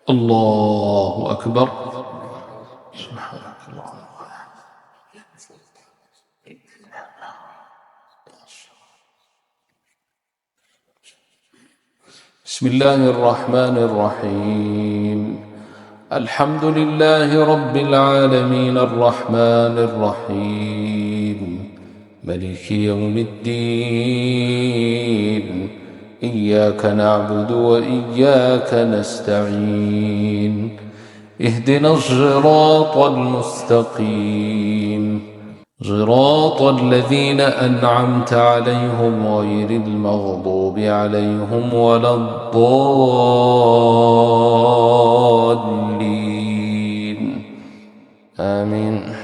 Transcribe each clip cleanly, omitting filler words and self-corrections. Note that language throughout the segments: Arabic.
الله أكبر. سبحانك اللهم. بسم الله الرحمن الرحيم. الحمد لله رب العالمين الرحمن الرحيم ملك يوم الدين. إياك نعبد وإياك نستعين. اهدنا الصراط المستقيم صراط الذين أنعمت عليهم غير المغضوب عليهم ولا الضالين. آمين.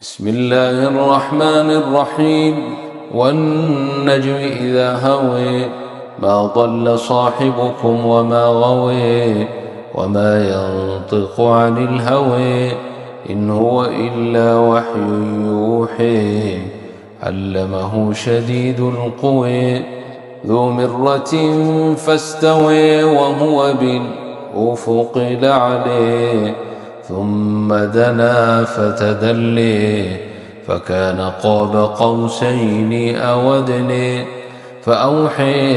بسم الله الرحمن الرحيم. والنجم إذا هوى ما ضل صاحبكم وما غوى وما ينطق عن الهوى إن هو إلا وحي يوحي علمه شديد القوى ذو مرة فاستوى وهو بالأفق الأعلى ثم دنا فتدلي فكان قاب قوسين أو أدنى فأوحى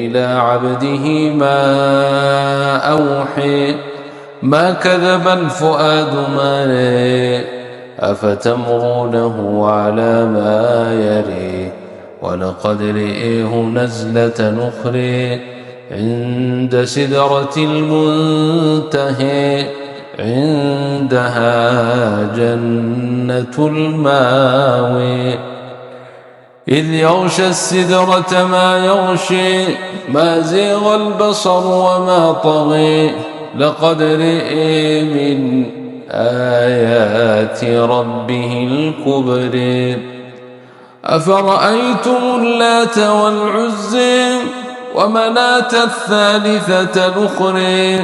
إلى عبده ما أوحى ما كذب الفؤاد ما رأى أفتمرونه على ما يرى ولقد رئيه نزلة أخرى عند سدرة المنتهى عندها جنة الماوى إذ يغشى السدرة ما يغشي ما زيغ البصر وما طغى لقد رئي من آيات ربه الكبرى أفرأيتم اللات والعزى ومناة الثالثة الأخرى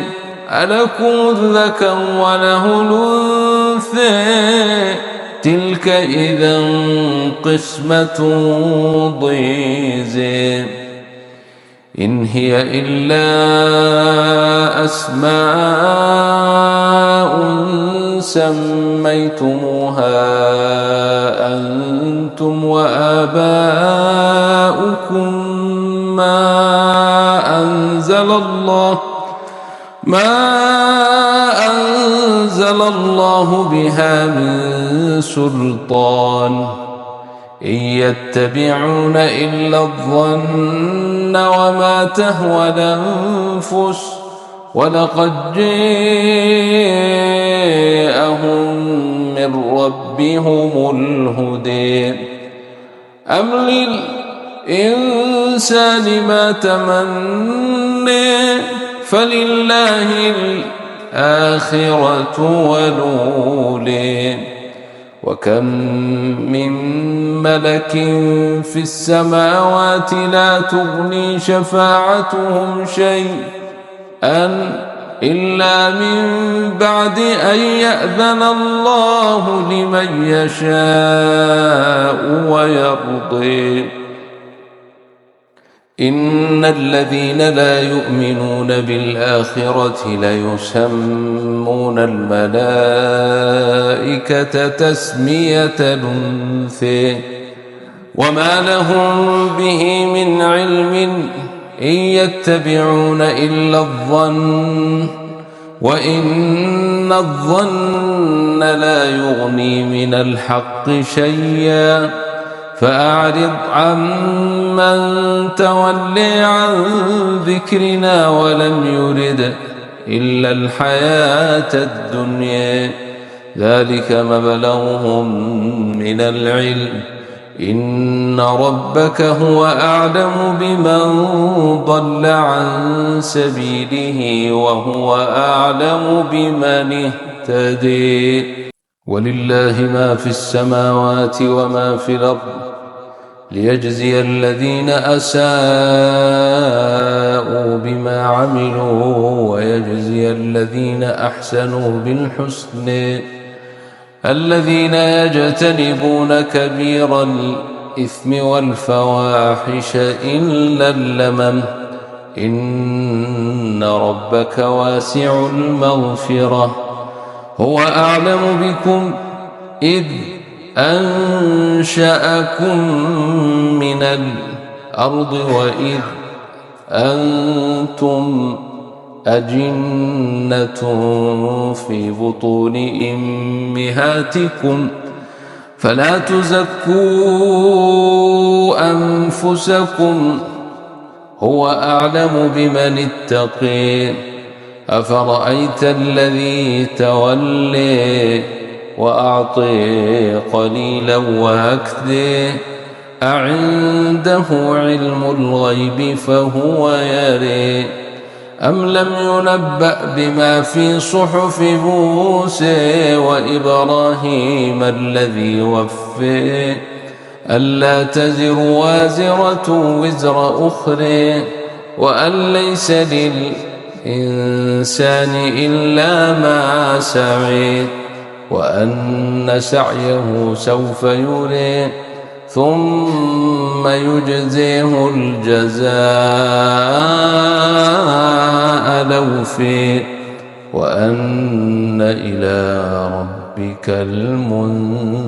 ألكم الذكر وله الأنثى تلك إذا قسمة ضيزى إن هي إلا أسماء سميتموها أنتم وآباؤكم ما أنزل الله بها من سلطان إن يتبعون إلا الظن وما تهوى الأنفس ولقد جاءهم من ربهم الهدى أم للإنسان ما تمنى فلله الآخرة والأولى وكم من ملك في السماوات لا تغني شفاعتهم شيئا إلا من بعد أن يأذن الله لمن يشاء ويرضي إن الذين لا يؤمنون بالآخرة ليسمون الملائكة تسمية الأنثى وما لهم به من علم إن يتبعون إلا الظن وإن الظن لا يغني من الحق شيئا فأعرض عمن تولي عن ذكرنا ولم يرد إلا الحياة الدنيا ذلك مبلغهم من العلم إن ربك هو أعلم بمن ضل عن سبيله وهو أعلم بمن اهتدي ولله ما في السماوات وما في الأرض ليجزي الذين أساءوا بما عملوا ويجزي الذين أحسنوا بالحسن الذين يجتنبون كبير والإثم والفواحش إلا اللمم إن ربك واسع المغفرة هو أعلم بكم إذ أنشأكم من الأرض وإذ أنتم أجنة في بطون أمهاتكم فلا تزكوا أنفسكم هو أعلم بمن اتقي أفرأيت الذي تولي وأعطي قليلا وأكدي أعنده علم الغيب فهو يري أم لم ينبأ بما في صحف موسى وإبراهيم الذي وفي ألا تزر وازرة وزر أخرى وأن ليس للإنسان إلا ما سعي وأن سعيه سوف يري ثم يجزيه الجزاء الأوفى وأن إلى ربك المنتهي.